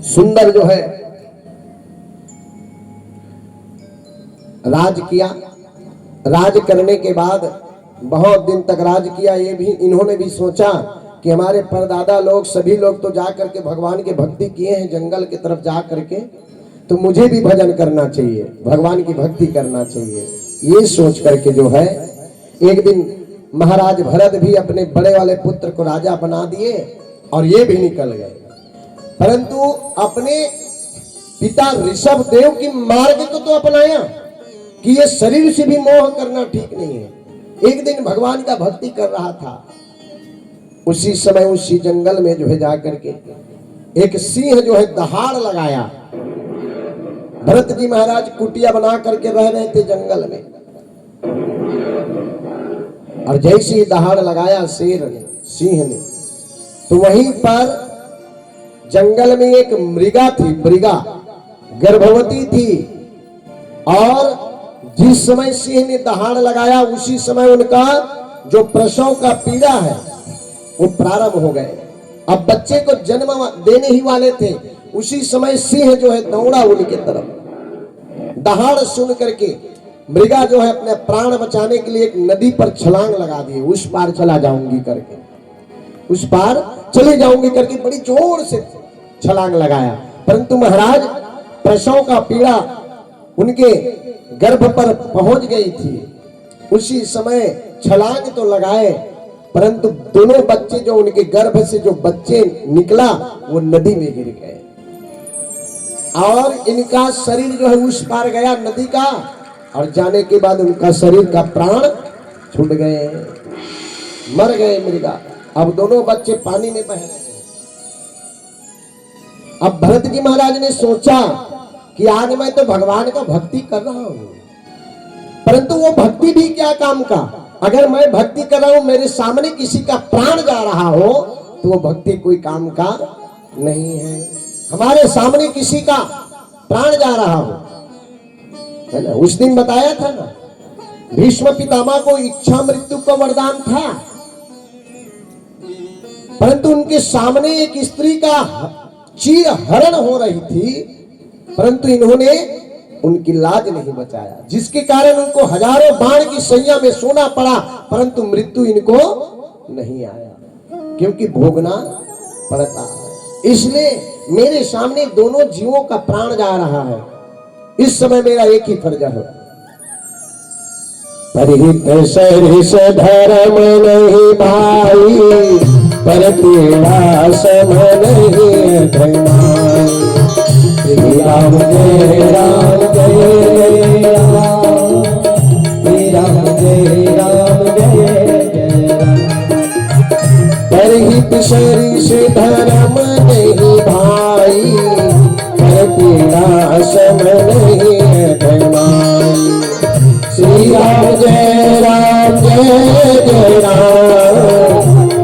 सुंदर जो है राज किया। राज करने के बाद बहुत दिन तक राज किया। ये भी इन्होंने भी सोचा कि हमारे परदादा लोग सभी लोग तो जा करके भगवान की भक्ति किए हैं जंगल की तरफ जा करके, तो मुझे भी भजन करना चाहिए, भगवान की भक्ति करना चाहिए। ये सोच करके जो है एक दिन महाराज भरत भी अपने बड़े वाले पुत्र को राजा बना दिए और ये भी निकल गए। परंतु अपने पिता ऋषभ देव की मार्ग को तो अपनाया कि ये शरीर से भी मोह करना ठीक नहीं है। एक दिन भगवान का भक्ति कर रहा था, उसी समय उसी जंगल में जो है जाकर के एक सिंह जो है दहाड़ लगाया। भरत जी महाराज कुटिया बना करके रह रहे थे जंगल में, और जैसे ही दहाड़ लगाया शेर ने, सिंह ने, तो वहीं पर जंगल में एक मृगा थी, मृगा गर्भवती थी, और जिस समय सिंह ने दहाड़ लगाया उसी समय उनका जो प्रसव का पीड़ा है वो प्रारंभ हो गए। अब बच्चे को जन्म देने ही वाले थे, उसी समय सिंह जो है दौड़ा उनके तरफ। दहाड़ सुन करके मृगा जो है अपने प्राण बचाने के लिए एक नदी पर छलांग लगा दी, उस पार चला जाऊंगी करके, उस पार चले जाऊंगी करके बड़ी जोर से छलांग लगाया। परंतु महाराज प्रसव का पीड़ा उनके गर्भ पर पहुंच गई थी। उसी समय छलांग तो लगाए, परंतु दोनों बच्चे जो उनके गर्भ से जो बच्चे निकला वो नदी में गिर गए, और इनका शरीर जो है उस पार गया नदी का, और जाने के बाद उनका शरीर का प्राण छूट गए, मर गए मृगा। अब दोनों बच्चे पानी में बह रहे हैं। अब भरत जी महाराज ने सोचा कि आज मैं तो भगवान का भक्ति कर रहा हूं, परंतु वो भक्ति भी क्या काम का। अगर मैं भक्ति कर रहा हूं, मेरे सामने किसी का प्राण जा रहा हो, तो वो भक्ति कोई काम का नहीं है। हमारे सामने किसी का प्राण जा रहा हो, है ना। उस दिन बताया था ना, भीष्म पितामह को इच्छा मृत्यु का वरदान था, परंतु उनके सामने एक स्त्री का चीर हरण हो रही थी, परंतु इन्होंने उनकी लाज नहीं बचाया, जिसके कारण उनको हजारों बाण की सैया में सोना पड़ा, परंतु मृत्यु इनको नहीं आया, क्योंकि भोगना पड़ता है। इसलिए मेरे सामने दोनों जीवों का प्राण जा रहा है, इस समय मेरा एक ही फर्ज है, परिहित सरिस धर्म नहीं भाई, पर पीड़ा सम नहीं धर्माई। राम जय राम जय राम, राम जय राम जय जय राम। परिहित सरिस धर्म नहीं भाई, पर पीड़ा सम नहीं धर्माई। श्री राम जय राम जय जय राम,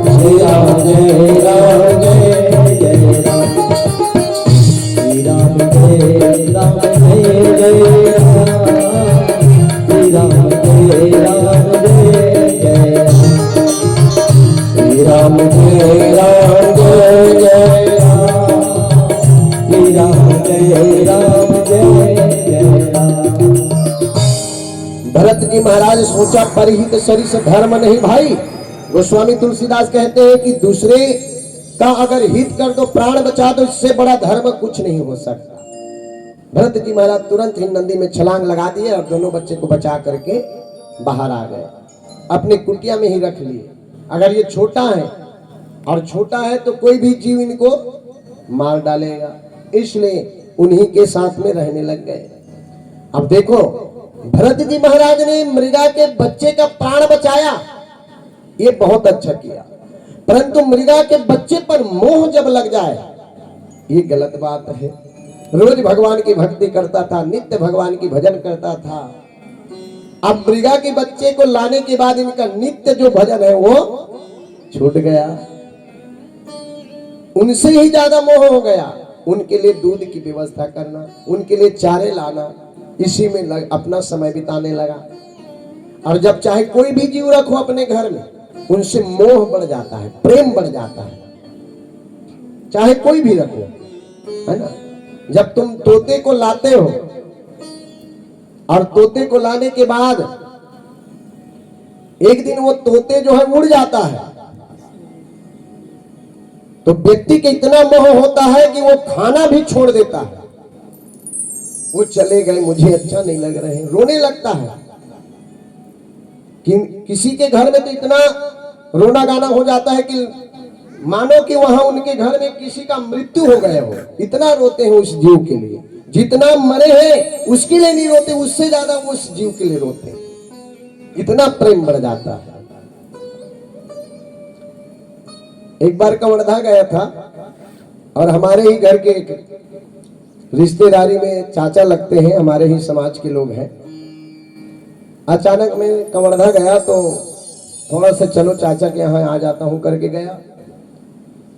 श्री राम जय राम जय जय राम, श्री राम जय राम जय जय राम, श्री राम जय राम जय जय राम, श्री राम जय राम जय जय राम, श्री राम जय राम जय जय राम। भरत जी महाराज सोचा परिहित सरिस धर्म नहीं भाई। गोस्वामी तुलसीदास कहते हैं कि दूसरे का अगर हित कर दो, प्राण बचा दो, इससे बड़ा धर्म कुछ नहीं हो सकता। भरत जी महाराज तुरंत ही नदी में छलांग लगा दिए और दोनों बच्चे को बचा करके बाहर आ गए, अपने कुटिया में ही रख लिए। अगर ये छोटा है और छोटा है तो कोई भी जीव इनको मार डालेगा, इसलिए उन्हीं के साथ में रहने लग गए। अब देखो भरत जी महाराज ने मृगा के बच्चे का प्राण बचाया, ये बहुत अच्छा किया, परंतु मृगा के बच्चे पर मोह जब लग जाए ये गलत बात है। रोज भगवान की भक्ति करता था, नित्य भगवान की भजन करता था, अब मृगा के बच्चे को लाने के बाद इनका नित्य जो भजन है वो छूट गया, उनसे ही ज्यादा मोह हो गया। उनके लिए दूध की व्यवस्था करना, उनके लिए चारे लाना, इसी में अपना समय बिताने लगा। और जब चाहे कोई भी जीव रखो अपने घर में, उनसे मोह बढ़ जाता है, प्रेम बढ़ जाता है, चाहे कोई भी रखो। है ना। जब तुम तोते को लाते हो और तोते को लाने के बाद एक दिन वो तोते जो है उड़ जाता है, तो व्यक्ति के इतना मोह होता है कि वो खाना भी छोड़ देता है। वो चले गए, मुझे अच्छा नहीं लग रहे हैं, रोने लगता है। कि किसी के घर में तो इतना रोना गाना हो जाता है कि मानो कि वहां उनके घर में किसी का मृत्यु हो गया हो, इतना रोते हैं उस जीव के लिए। जितना मरे हैं उसके लिए नहीं रोते, उससे ज्यादा उस जीव के लिए रोते हैं, इतना प्रेम बढ़ जाता है। एक बार कवर्धा गया था और हमारे ही घर के रिश्तेदारी में चाचा लगते हैं, हमारे ही समाज के लोग हैं। अचानक मैं कवर्धा गया तो थोड़ा सा चलो चाचा के यहाँ आ जाता हूं करके गया,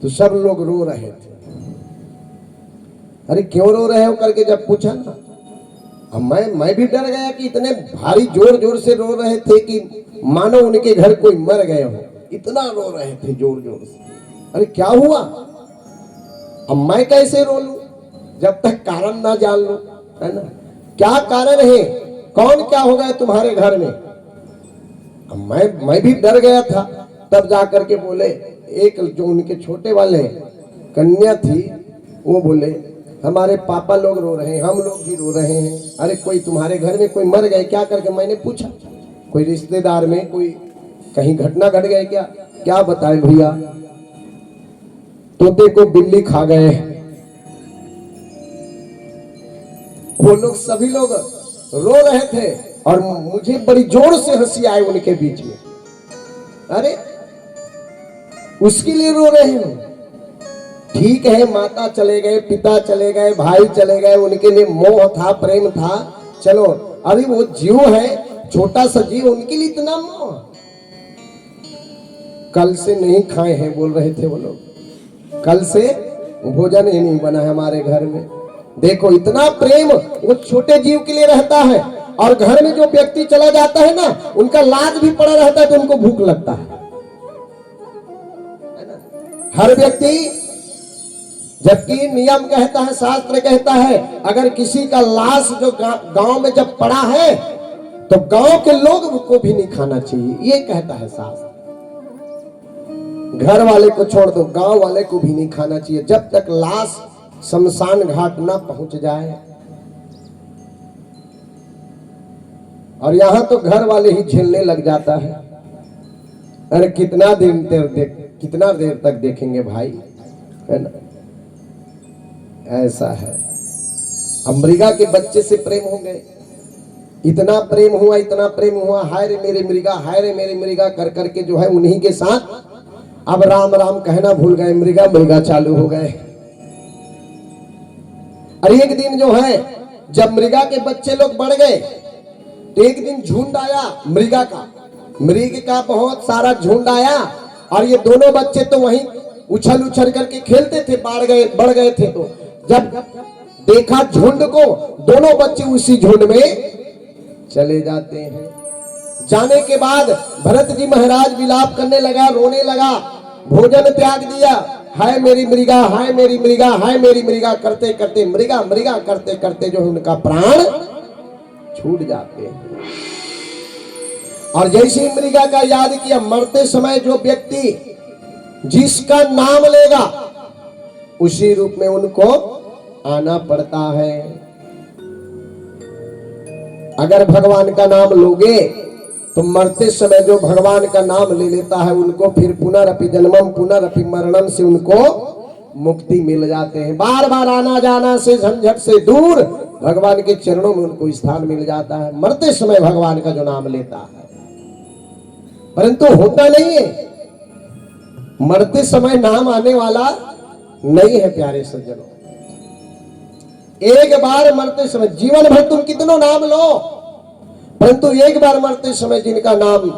तो सब लोग रो रहे थे। अरे क्यों रो रहे हो करके जब पूछा ना, अब मैं भी डर गया कि इतने भारी जोर जोर से रो रहे थे कि मानो उनके घर कोई मर गए हो, इतना रो रहे थे जोर जोर से। अरे क्या हुआ, अब मैं कैसे रो लूं जब तक कारण ना जान लो, है ना। क्या कारण है, कौन क्या हो गया तुम्हारे घर में। अब मैं भी डर गया था। तब जाकर के बोले, एक जो उनके छोटे वाले कन्या थी वो बोले हमारे पापा लोग रो रहे हैं, हम लोग भी रो रहे हैं। अरे कोई तुम्हारे घर में कोई मर गए क्या करके मैंने पूछा, कोई रिश्तेदार में कोई कहीं घटना घट गए क्या। क्या बताए भैया, तोते को बिल्ली खा गए। वो लोग सभी लोग रो रहे थे और मुझे बड़ी जोर से हंसी आई उनके बीच में। अरे उसके लिए रो रहे हो, ठीक है, माता चले गए, पिता चले गए, भाई चले गए, उनके लिए मोह था, प्रेम था, चलो। अरे वो जीव है, छोटा सा जीव, उनके लिए इतना मोह। कल से नहीं खाए हैं बोल रहे थे वो लोग, कल से भोजन ही नहीं बना है हमारे घर में। देखो इतना प्रेम वो छोटे जीव के लिए रहता है। और घर में जो व्यक्ति चला जाता है ना, उनका लाज भी पड़ा रहता है तो उनको भूख लगता है। हर व्यक्ति, जबकि नियम कहता है, शास्त्र कहता है, अगर किसी का लाश जो गांव में जब पड़ा है तो गांव के लोग को भी नहीं खाना चाहिए, ये कहता है शास्त्र। घर वाले को छोड़ दो, गांव वाले को भी नहीं खाना चाहिए जब तक लाश शमशान घाट ना पहुंच जाए। और यहां तो घर वाले ही झेलने लग जाता है। अरे कितना देर तक देखेंगे भाई, है ना। ऐसा है। अब मृगा के बच्चे से प्रेम हो गए, इतना प्रेम हुआ, इतना प्रेम हुआ, हाय रे मेरी मृगा, हाय रे मेरी मृगा कर करके जो है उन्हीं के साथ अब राम राम कहना भूल गए, मृगा मृगा चालू हो गए। और एक दिन जो है जब मृगा के बच्चे लोग बढ़ गए तो एक दिन झुंड आया मृगा का बहुत सारा झुंड आया। और ये दोनों बच्चे तो वहीं उछल उछल करके खेलते थे, बढ़ गए थे। तो जब देखा झुंड को, दोनों बच्चे उसी झुंड में चले जाते हैं। जाने के बाद भरत जी महाराज विलाप करने लगा, रोने लगा, भोजन त्याग दिया। हाय मेरी मृगा, हाय मेरी मृगा, हाय मेरी मृगा करते करते, मृगा मृगा करते करते जो उनका प्राण छूट जाते हैं। और जैसे ही मृगा का याद किया, मरते समय जो व्यक्ति जिसका नाम लेगा उसी रूप में उनको आना पड़ता है। अगर भगवान का नाम लोगे तो मरते समय जो भगवान का नाम ले लेता है उनको फिर पुनरअपि जन्मम पुनरअपि मरणम से उनको मुक्ति मिल जाते हैं। बार बार आना जाना से, झंझट से दूर भगवान के चरणों में उनको स्थान मिल जाता है, मरते समय भगवान का जो नाम लेता है। परंतु होता नहीं है, मरते समय नाम आने वाला नहीं है प्यारे सज्जनों। एक बार मरते समय, जीवन भर तुम कितनों नाम लो, परंतु एक बार मरते समय जिनका नाम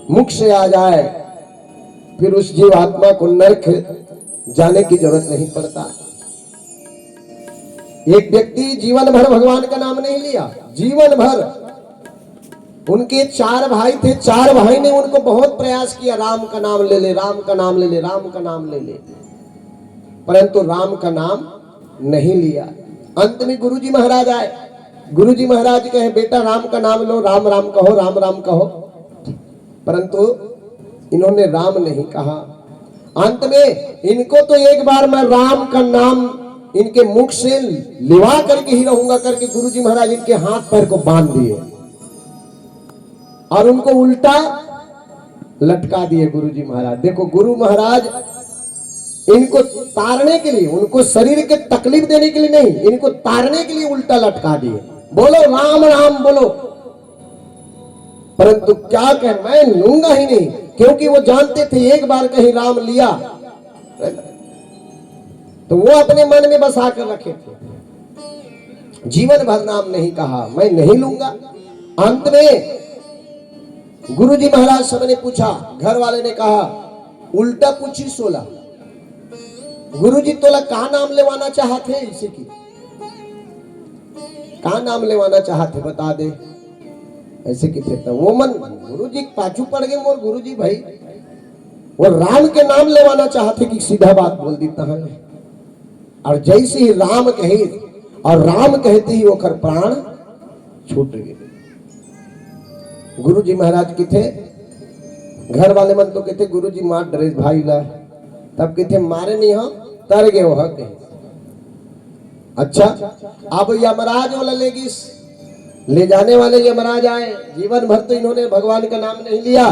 मुख से आ जाए फिर उस जीव आत्मा को नरक जाने की जरूरत नहीं पड़ता। एक व्यक्ति जीवन भर भगवान का नाम नहीं लिया, जीवन भर। उनके 4 भाई थे, 4 भाई ने उनको बहुत प्रयास किया, राम का नाम ले ले, राम का नाम ले ले, राम का नाम ले ले, परंतु राम का नाम नहीं लिया। अंत में गुरुजी महाराज आए। गुरुजी महाराज कहे बेटा राम का नाम लो, राम राम कहो, राम राम कहो। परंतु इन्होंने राम नहीं कहा। अंत में इनको तो एक बार मैं राम का नाम इनके मुख से लिवा करके ही रहूंगा करके गुरुजी महाराज इनके हाथ पैर को बांध दिए और उनको उल्टा लटका दिए गुरुजी महाराज। देखो गुरु महाराज इनको तारने के लिए, उनको शरीर के तकलीफ देने के लिए नहीं, इनको तारने के लिए उल्टा लटका दिए। बोलो राम राम बोलो। परंतु क्या कहे, मैं लूंगा ही नहीं, क्योंकि वो जानते थे एक बार कहीं राम लिया तो वो अपने मन में बसा कर रखे थे। जीवन भर नाम नहीं कहा, मैं नहीं लूंगा। अंत में गुरुजी महाराज सबने पूछा, घर वाले ने कहा उल्टा पूछी 16। गुरुजी तोला कहा नाम लेवाना चाहते इसी की, कहा नाम लेवाना चाहते बता दे। ऐसे की थे वो मन गुरुजी पाछू पड़ गए मोर गुरुजी भाई, वो राम के नाम लेवाना चाहते कि सीधा बात बोल दी तहने। और जैसे ही राम कहे और राम कहते ही वो कर प्राण छूट गए। गुरुजी महाराज की थे, घर वाले मन तो कहते गुरुजी मार डरे भाई ला, तब कहते मारे नहीं हम तर गए हो कहीं। अच्छा अब यमराज वाला लेगिस, ले जाने वाले यमराज आए। जीवन भर तो इन्होंने भगवान का नाम नहीं लिया,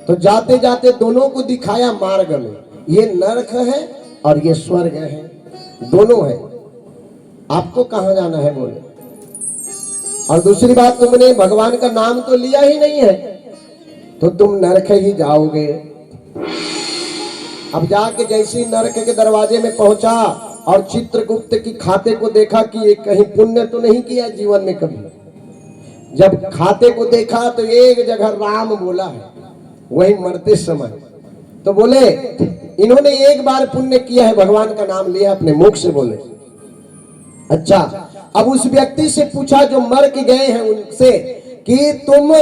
तो जाते जाते दोनों को दिखाया मार्ग में, ये नरक है और ये स्वर्ग है, दोनों है, आपको कहां जाना है बोले। और दूसरी बात, तुमने भगवान का नाम तो लिया ही नहीं है तो तुम नरक ही जाओगे। अब जाके जैसे नरक के दरवाजे में पहुंचा और चित्रगुप्त की खाते को देखा कि ये कहीं पुण्य तो नहीं किया जीवन में कभी। जब खाते को देखा तो एक जगह राम बोला है, वही मरते समय तो बोले इन्होंने एक बार पुण्य किया है, भगवान का नाम लिया अपने मुख से बोले। अच्छा अब उस व्यक्ति से पूछा जो मर के गए हैं उनसे कि तुम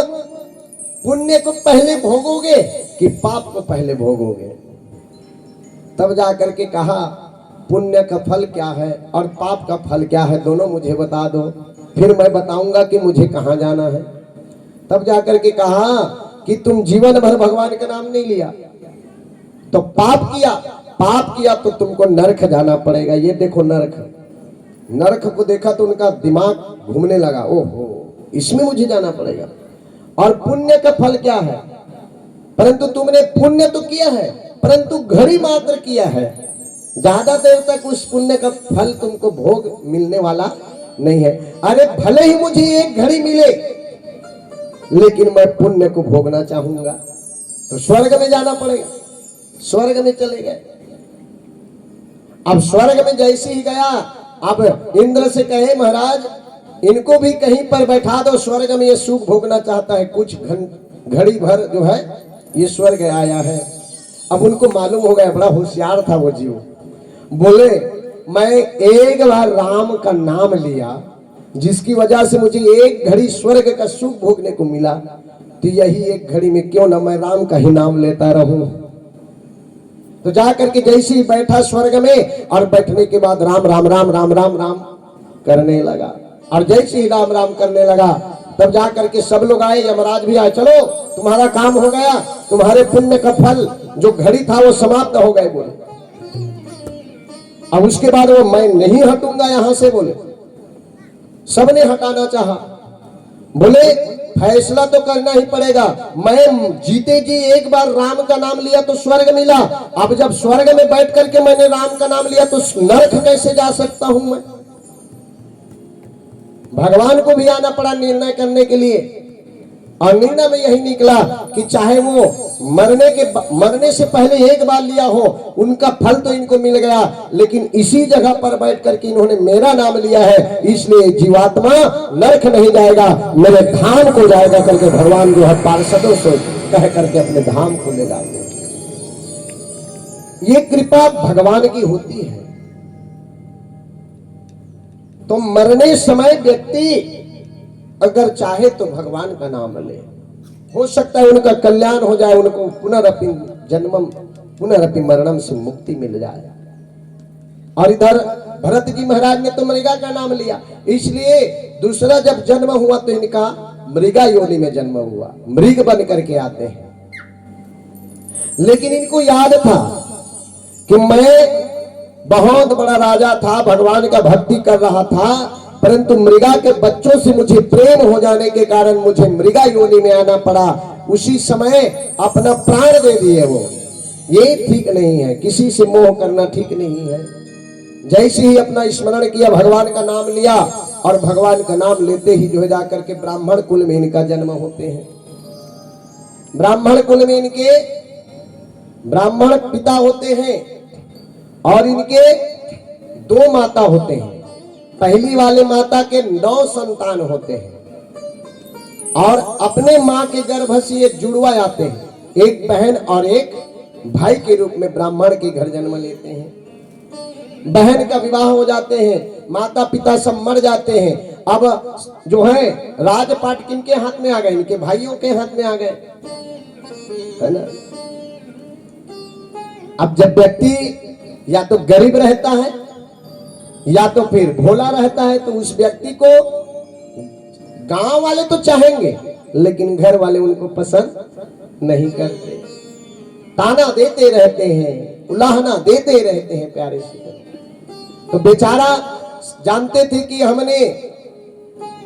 पुण्य को पहले भोगोगे कि पाप को पहले भोगोगे। तब जाकर के कहा पुण्य का फल क्या है और पाप का फल क्या है, दोनों मुझे बता दो, फिर मैं बताऊंगा कि मुझे कहां जाना है। तब जाकर के कहा कि तुम जीवन भर भगवान का नाम नहीं लिया तो पाप किया तो तुमको नरक जाना पड़ेगा। ये देखो नरक को देखा तो उनका दिमाग घूमने लगा, ओहो इसमें मुझे जाना पड़ेगा। और पुण्य का फल क्या है, परंतु तुमने पुण्य तो किया है परंतु घड़ी मात्र किया है, ज्यादा देर तक उस पुण्य का फल तुमको भोग मिलने वाला नहीं है। अरे भले ही मुझे एक घड़ी मिले लेकिन मैं पुण्य को भोगना चाहूंगा, तो स्वर्ग में जाना पड़ेगा। स्वर्ग में चले गए। अब स्वर्ग में जैसे ही गया, अब इंद्र से कहे महाराज इनको भी कहीं पर बैठा दो, स्वर्ग में ये सुख भोगना चाहता है, कुछ घड़ी भर जो है ये स्वर्ग आया है। अब उनको मालूम हो गया, बड़ा होशियार था वो जीव, बोले मैं एक बार राम का नाम लिया जिसकी वजह से मुझे एक घड़ी स्वर्ग का सुख भोगने को मिला, तो यही एक घड़ी में क्यों ना मैं राम का ही नाम लेता रहूं। तो जाकर के जैसे ही बैठा स्वर्ग में, और बैठने के बाद राम राम राम राम राम राम करने लगा। और जैसे ही राम राम करने लगा तब जाकर के सब लोग आए, यमराज भी आए, चलो तुम्हारा काम हो गया, तुम्हारे पुण्य का फल जो घड़ी था वो समाप्त हो गए बोले। अब उसके बाद वो मैं नहीं हटूंगा यहां से बोले। सबने हटाना चाहा, बोले फैसला तो करना ही पड़ेगा, मैं जीते जी एक बार राम का नाम लिया तो स्वर्ग मिला, अब जब स्वर्ग में बैठ करके मैंने राम का नाम लिया तो नरक कैसे जा सकता हूं मैं। भगवान को भी आना पड़ा निर्णय करने के लिए, और निर्णय में यही निकला कि चाहे वो मरने से पहले एक बार लिया हो, उनका फल तो इनको मिल गया, लेकिन इसी जगह पर बैठ करके इन्होंने मेरा नाम लिया है, इसलिए जीवात्मा नरक नहीं जाएगा, मेरे धाम को जाएगा करके भगवान जो है पार्षदों से कह करके अपने धाम को ले जाते। ये कृपा भगवान की होती है। तो मरने समय व्यक्ति अगर चाहे तो भगवान का नाम ले, हो सकता है उनका कल्याण हो जाए, उनको पुनरपि जन्मम पुनरपि मरणम से मुक्ति मिल जाए। और इधर भरत जी महाराज ने तो मृगा का नाम लिया, इसलिए दूसरा जब जन्म हुआ तो इनका मृगा योनि में जन्म हुआ, मृग बन करके आते हैं। लेकिन इनको याद था कि मैं बहुत बड़ा राजा था, भगवान का भक्ति कर रहा था, परंतु मृगा के बच्चों से मुझे प्रेम हो जाने के कारण मुझे मृगा योनि में आना पड़ा। उसी समय अपना प्राण दे दिए वो। ये ठीक नहीं है, किसी से मोह करना ठीक नहीं है। जैसे ही अपना स्मरण किया, भगवान का नाम लिया, और भगवान का नाम लेते ही जो है जाकर के ब्राह्मण कुल में इनका जन्म होते हैं। ब्राह्मण कुल में इनके ब्राह्मण पिता होते हैं और इनके 2 माता होते हैं। पहली वाले माता के 9 संतान होते हैं और अपने मां के गर्भ से ये जुड़वा आते हैं, एक बहन और एक भाई के रूप में ब्राह्मण के घर जन्म लेते हैं। बहन का विवाह हो जाते हैं, माता पिता सब मर जाते हैं। अब जो है राजपाट किनके हाथ में आ गए? इनके भाइयों के हाथ में आ गए, है ना। अब जब व्यक्ति या तो गरीब रहता है या तो फिर भोला रहता है, तो उस व्यक्ति को गांव वाले तो चाहेंगे लेकिन घर वाले उनको पसंद नहीं करते, ताना देते रहते हैं, उलाहना देते रहते हैं प्यारे से। तो बेचारा जानते थे कि हमने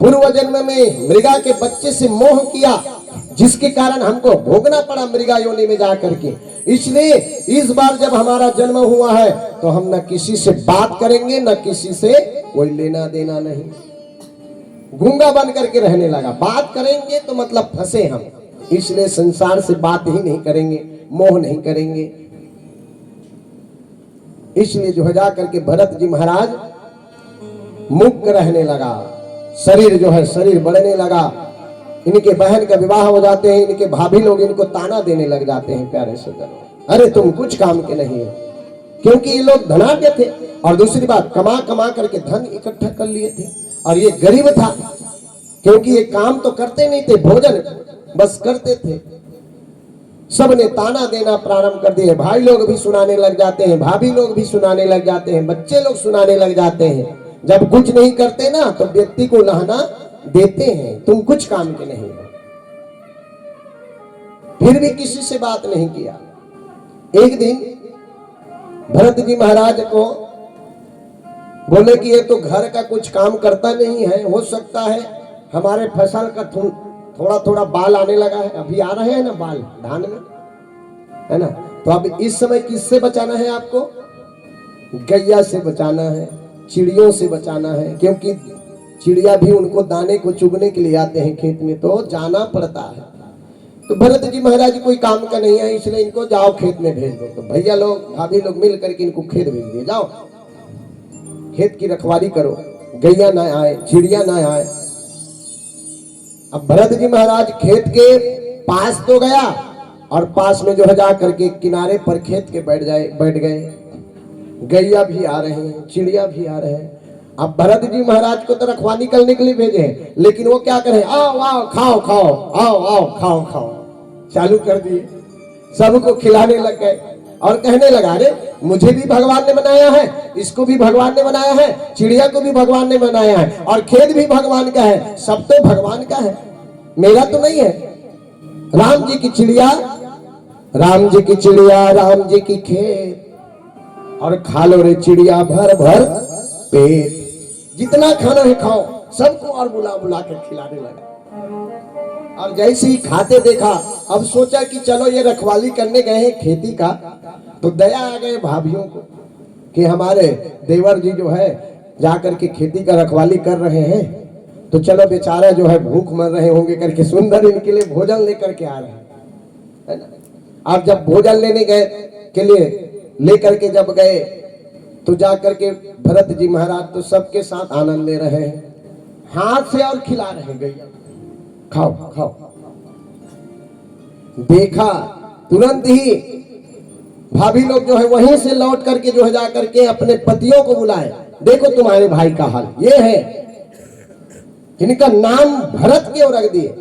पूर्व जन्म में मृगा के बच्चे से मोह किया, जिसके कारण हमको भोगना पड़ा मृगा योनि में जाकर के। इसलिए इस बार जब हमारा जन्म हुआ है तो हम न किसी से बात करेंगे, न किसी से कोई लेना देना नहीं। गूंगा बन करके रहने लगा। बात करेंगे तो मतलब फंसे हम, इसलिए संसार से बात ही नहीं करेंगे, मोह नहीं करेंगे। इसलिए जो है जा करके भरत जी महाराज मुक्त रहने लगा, शरीर जो है शरीर बढ़ने लगा। इनके बहन का विवाह हो जाते हैं, इनके भाभी लोग इनको ताना देने लग जाते हैं प्यारे सज्जनों, अरे तुम कुछ काम के नहीं हो, क्योंकि ये लोग धनाढ्य थे और दूसरी बात कमा कमा करके धन इकट्ठा कर लिए थे। और ये गरीब था क्योंकि ये काम तो करते नहीं थे, भोजन बस करते थे। सब ने ताना देना प्रारंभ कर दिए, भाई लोग भी सुनाने लग जाते हैं, भाभी लोग भी सुनाने लग जाते हैं, बच्चे लोग सुनाने लग जाते हैं। जब कुछ नहीं करते ना तो व्यक्ति को लहना देते हैं, तुम कुछ काम के नहीं हो। फिर भी किसी से बात नहीं किया। एक दिन भरत जी महाराज को बोले कि ये तो घर का कुछ काम करता नहीं है, हो सकता है हमारे फसल का थोड़ा थोड़ा बाल आने लगा है, अभी आ रहे हैं ना बाल धान में, है ना। तो अब इस समय किससे बचाना है आपको? गैया से बचाना है, चिड़ियों से बचाना है, क्योंकि चिड़िया भी उनको दाने को चुगने के लिए आते हैं खेत में, तो जाना पड़ता है। तो भरत जी महाराज कोई काम का नहीं है, इसलिए इनको जाओ खेत में भेज दो। तो भैया लोग भाभी लोग मिल करके इनको खेत भेज दिए, जाओ खेत की रखवाली करो, गैया ना आए, चिड़िया ना आए। अब भरत जी महाराज खेत के पास तो गया और पास में जो है जा करके किनारे पर खेत के बैठ गए। गैया भी आ रहे हैं, चिड़िया भी आ रहे हैं। अब भरत जी महाराज को तो रखवाली करने के लिए भेजे हैं, लेकिन वो क्या करें, आओ आओ खाओ खाओ, आओ आओ खाओ खाओ चालू कर दिए। सबको खिलाने लग गए और कहने लगा, अरे मुझे भी भगवान ने बनाया है, इसको भी भगवान ने बनाया है, चिड़िया को भी भगवान ने बनाया है, और खेत भी भगवान का है, सब तो भगवान का है, मेरा तो नहीं है। राम जी की चिड़िया, राम जी की चिड़िया, राम जी की खेत, और खा लो रे चिड़िया भर भर पेट, जितना खाना है खाओ, सबको और बुला बुला कर खिलाने लगा। और जैसे ही खाते देखा, अब सोचा कि चलो ये रखवाली करने गए हैं खेती का, तो दया आ गए भाभीियों को कि हमारे देवर जी जो है जाकर के खेती का रखवाली कर रहे हैं, तो चलो बेचारा जो है भूख मर रहे होंगे करके सुंदर इनके लिए भोजन लेकर के आ रहे हैं, है ना। अब जब भोजन लेने गए के लिए लेकर के जब गए तो जाकर के भरत जी महाराज तो सबके साथ आनंद ले रहे हैं, हाथ से और खिला रहे हैं, गैया खाओ खाओ। देखा तुरंत ही भाभी लोग जो है वहीं से लौट करके जो है जाकर के अपने पतियों को बुलाए, देखो तुम्हारे भाई का हाल ये है। इनका नाम भरत क्यों रख दिए?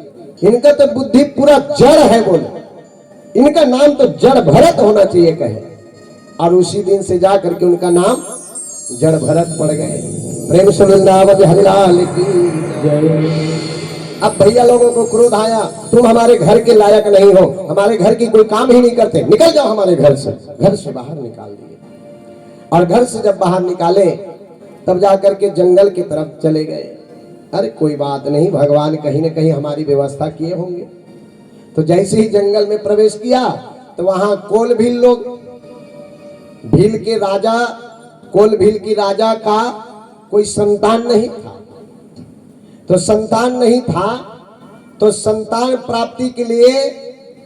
इनका तो बुद्धि पूरा जड़ है, बोले इनका नाम तो जड़ भरत होना चाहिए कहे। और उसी दिन से जाकर के उनका नाम जड़ भरत पड़ गए। प्रेम से वृंदावन हरिलाल की जय। अब भैया लोगों को क्रोध आया, तुम हमारे घर के लायक नहीं हो, हमारे घर की कोई काम ही नहीं करते, निकल जाओ हमारे घर से। घर से बाहर निकाल दिए और घर से जब बाहर निकाले तब जाकर के जंगल की तरफ चले गए। अरे कोई बात नहीं, भगवान कहीं न कहीं हमारी व्यवस्था किए होंगे। तो जैसे ही जंगल में प्रवेश किया तो वहां कोल भील लोग, भील के राजा, कोल भील की राजा का कोई संतान नहीं था। तो संतान नहीं था तो संतान प्राप्ति के लिए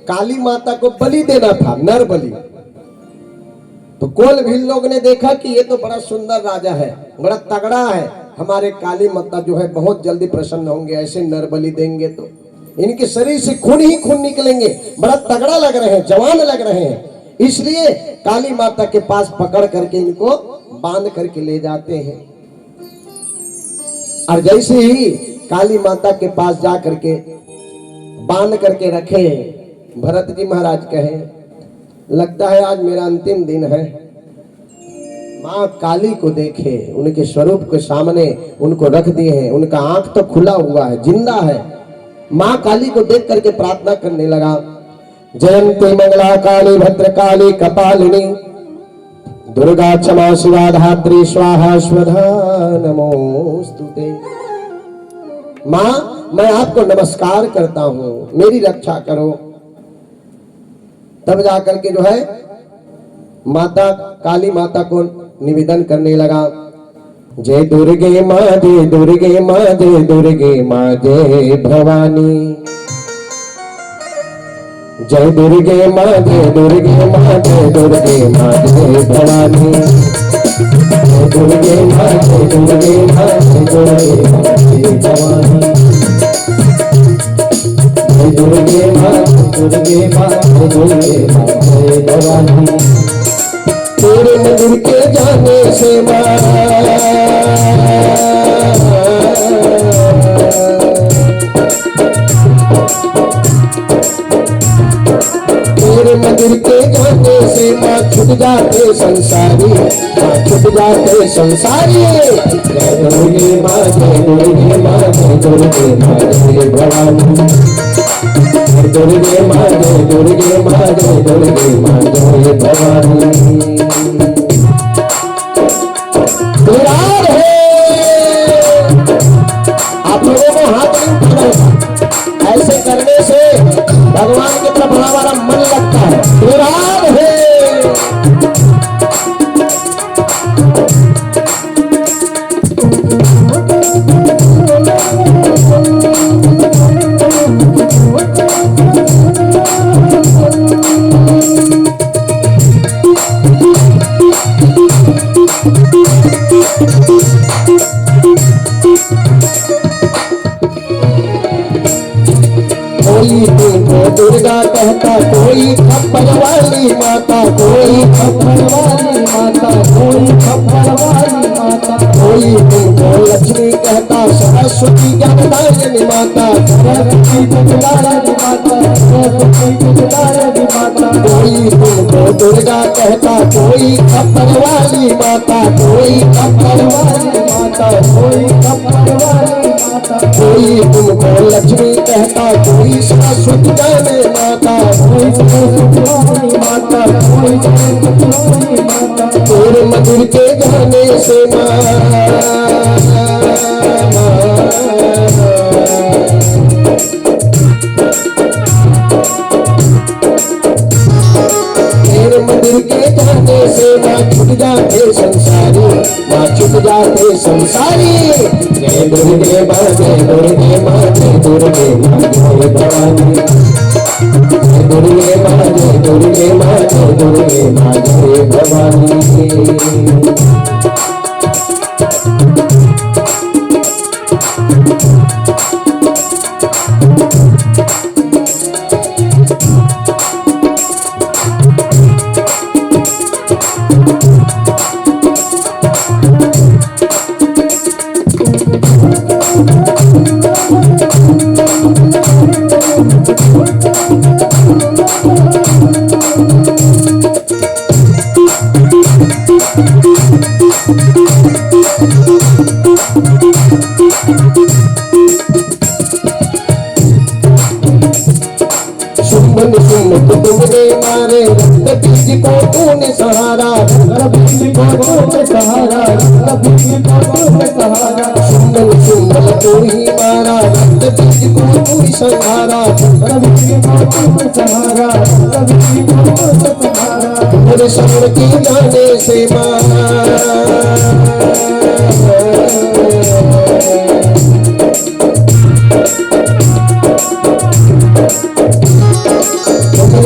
काली माता को बलि देना था, नर बलि। तो कोल भील लोग ने देखा कि ये तो बड़ा सुंदर राजा है, बड़ा तगड़ा है, हमारे काली माता जो है बहुत जल्दी प्रसन्न होंगे, ऐसे नर बलि देंगे तो इनके शरीर से खून ही खून निकलेंगे, बड़ा तगड़ा लग रहे हैं, जवान लग रहे हैं। इसलिए काली माता के पास पकड़ करके इनको बांध करके ले जाते हैं। और जैसे ही काली माता के पास जा करके बांध करके रखे, भरत जी महाराज कहे लगता है आज मेरा अंतिम दिन है। माँ काली को देखे, उनके स्वरूप के सामने उनको रख दिए हैं, उनका आंख तो खुला हुआ है, जिंदा है। माँ काली को देख करके प्रार्थना करने लगा, जयंती मंगला काली भद्रकाली कपालिनी दुर्गा क्षमा शिवा धात्री स्वाहा स्वधा नमोस्तुते। माँ मैं आपको नमस्कार करता हूं, मेरी रक्षा करो। तब जाकर के जो है माता काली माता को निवेदन करने लगा, जय दुर्गे माँ, जय दुर्गे माँ, जय दुर्गे माँ, जय भवानी। जय दुर्गे माँ, जय दुर्गे माँ, जय दुर्गे माँ, जय भवानी। जय दुर्गे माँ, जय दुर्गे माँ, जय दुर्गे माँ, जय भवानी। जय दुर्गे माँ, जय दुर्गे माँ, जय दुर्गे माँ, जय भवानी। तेरे मंदिर के जाने से माँ, तेरे मंदिर के जाने से माँ छूट जाते संसारी, माँ छूट जाते संसारी। जय दुर्गे माँ, जय दुर्गे माँ, जय दुर्गे माँ, जय भवानी। जय दुर्गे माँ, जय दुर्गे माँ, जय दुर्गे माँ, जय भवानी। विराट है, आप लोगों को हाथ नहीं उठाना, ऐसे करने से भगवान की तरफ हमारा मन लगता है। विराट है, कोई तुमको दुर्गा कहता, कोई खप्पर वाली माता, कोई खप्पर वाली माता, कोई खप्पर वाली माता। कोई तुमको लक्ष्मी कहता, सरस्वती ज्ञानदायिनी माता, सरस्वती ज्ञानदायिनी माता, सरस्वती ज्ञानदायिनी माता। कोई तुमको दुर्गा कहता, कोई खप्पर वाली माता, कोई खप्पर वाली माता, कोई खप्पर वाली माता। कोई तुमको लक्ष्मी कहता, कोई सरस्वती जाने माता, कोई सरस्वती माता, कोई सरस्वती माता। तेरे मंदिर के जाने से तेरे मंदिर के जाने से माँ छूट जाते संसारी, माँ छूट जाते संसारी। जय दुर्गे माँ, जय दुर्गे माँ, जय दुर्गे माँ, जय भवानी। जय दुर्गे माँ, जय दुर्गे माँ, जय दुर्गे माँ, जय भवानी। बातों में सहारा, रक्त बीज बातों में सहारा, सुंदर सुंदर तू ही मारा, रक्त बीज को तू ही संहारा, रक्त बीज बातों में सहारा, रक्त बीज बातों में सहारा, तेरे शरण की जाने से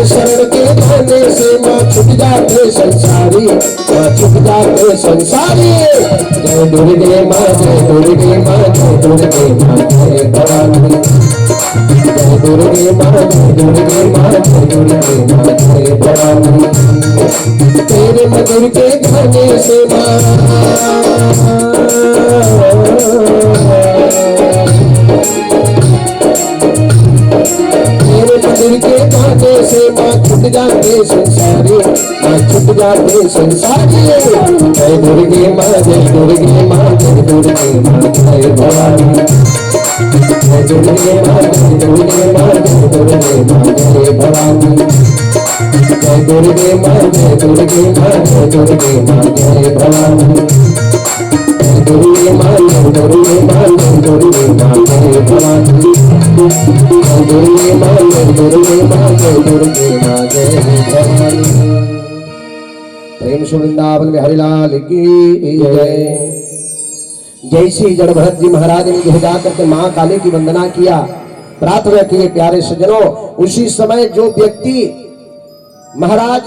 शरण के जाने से माँ छुट जाते संसारी, माँ छुट जाते संसारी। जय दुर्गे माँ, जय दुर्गे माँ, जय दुर्गे माँ, जय भवानी। जय दुर्गे माँ, जय दुर्गे माँ, जय दुर्गे माँ, जय भवानी। तेरे मधुर के गाने से माँ के गाने से माँ छुट जाते संसारी, माँ छुट जाते संसारी। जय दुर्गे माँ, जय दुर्गे माँ, जय दुर्गे माँ, जय भवानी। जय दुर्गे माँ, जय दुर्गे माँ, जय दुर्गे माँ, जय भवानी। जय दुर्गे माँ, जय दुर्गे माँ, जय दुर्गे माँ, जय भवानी। जय दुर्गे माँ, जय दुर्गे माँ, जय दुर्गे माँ, जय भवानी। जय दुर्गे माँ, जय दुर्गे माँ, जय दुर्गे माँ, जय भवानी। प्रेम से वृंदावन में हरिलाल की जय। जैसे जड़ भरत जी महाराज ने जो जाकर के माँ काली की वंदना किया, प्रार्थना किए प्यारे सज्जनों, उसी समय जो व्यक्ति महाराज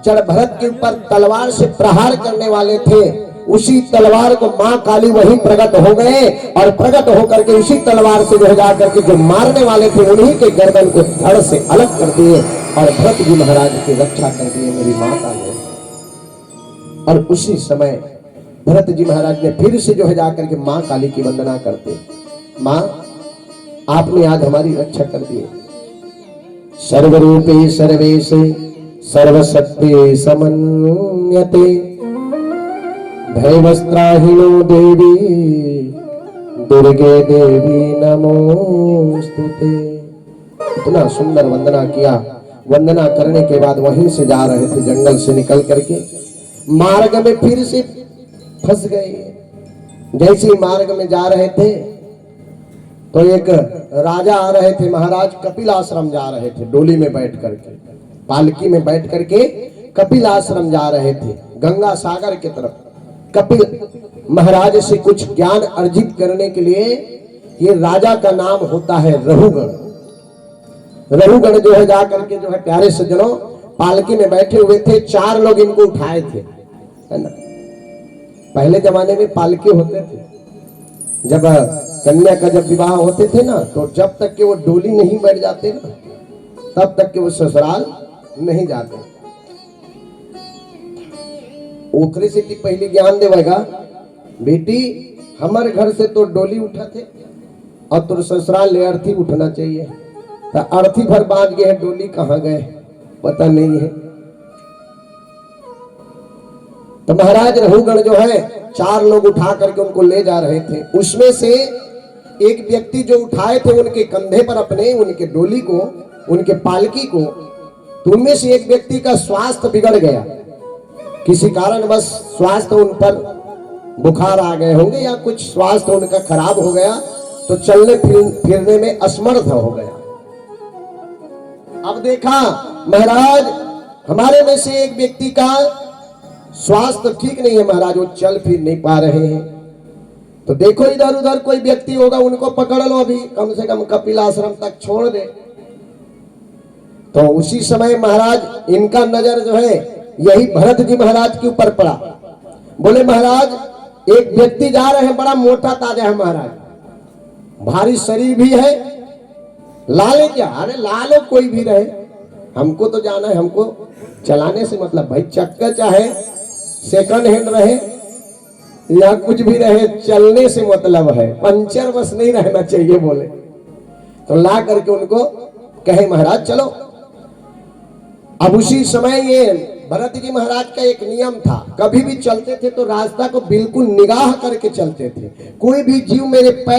जड़ भरत के ऊपर तलवार से प्रहार करने वाले थे, उसी तलवार को मां काली वही प्रकट हो गए और प्रकट होकर के उसी तलवार से जो जाकर के जो मारने वाले थे उन्हीं के गर्दन को धड़ से अलग कर दिए और भरत जी महाराज की रक्षा कर दिए मेरी माता ने। और उसी समय भरत जी महाराज ने फिर से जो है जाकर के मां काली की वंदना करते, मां आपने आज हमारी रक्षा कर दी। सर्वरूपे सर्वेशे सर्वशक्ति समन्विते भयवस्त्राहिनो देवी दुर्गे देवी नमोस्तुते। इतना सुंदर वंदना किया। वंदना करने के बाद वहीं से जा रहे थे, जंगल से निकल करके मार्ग में फिर से फंस गए। जैसे ही मार्ग में जा रहे थे तो एक राजा आ रहे थे, महाराज कपिल आश्रम जा रहे थे, डोली में बैठ करके, पालकी में बैठ करके कपिल आश्रम जा रहे थे गंगा सागर की तरफ। कपिल महाराज से कुछ ज्ञान अर्जित करने के लिए, ये राजा का नाम होता है रहुगण। रहुगण जो है जाकर के जो है प्यारे सज्जनों पालकी में बैठे हुए थे, 4 लोग इनको उठाए थे, है ना। पहले जमाने में पालकी होते थे, जब कन्या का जब विवाह होते थे ना, तो जब तक कि वो डोली नहीं बैठ जाते ना, तब तक कि वो ससुराल नहीं जाते। ओकरे से पहले ज्ञान देवेगा, बेटी हमारे घर से तो डोली उठा थे और तुर ससुराल ले अर्थी उठना चाहिए। तो अर्थी भर बांध गए, डोली कहाँ गए पता नहीं है। तो महाराज रहुगण जो है 4 लोग उठा करके उनको ले जा रहे थे। उसमें से एक व्यक्ति जो उठाए थे उनके कंधे पर अपने, उनके डोली को, उनके पालकी को, तो उनमें से एक व्यक्ति का स्वास्थ्य बिगड़ गया। किसी कारण बस स्वास्थ्य उन पर बुखार आ गए होंगे या कुछ स्वास्थ्य उनका खराब हो गया, तो चलने फिरने में असमर्थ हो गया। अब देखा महाराज हमारे में से एक व्यक्ति का स्वास्थ्य ठीक नहीं है, महाराज वो चल फिर नहीं पा रहे हैं। तो देखो इधर उधर कोई व्यक्ति होगा, उनको पकड़ लो, अभी कम से कम कपिल आश्रम तक छोड़ दे। तो उसी समय महाराज इनका नजर जो है यही भरत जी महाराज के ऊपर पड़ा। बोले महाराज एक व्यक्ति जा रहे हैं, बड़ा मोटा ताजा है महाराज, भारी शरीर भी है, लाले क्या, अरे लालो कोई भी रहे, हमको तो जाना है, हमको चलाने से मतलब भाई, चक्कर चाहे सेकंड हैंड रहे या कुछ भी रहे, चलने से मतलब है, पंचर बस नहीं रहना चाहिए। बोले तो ला करके उनको कहे महाराज चलो। अब उसी समय ये भरत जी महाराज का एक नियम था, कभी भी चलते थे तो रास्ता को बिल्कुल निगाह करके चलते थे। कोई भी जीव मेरे पैर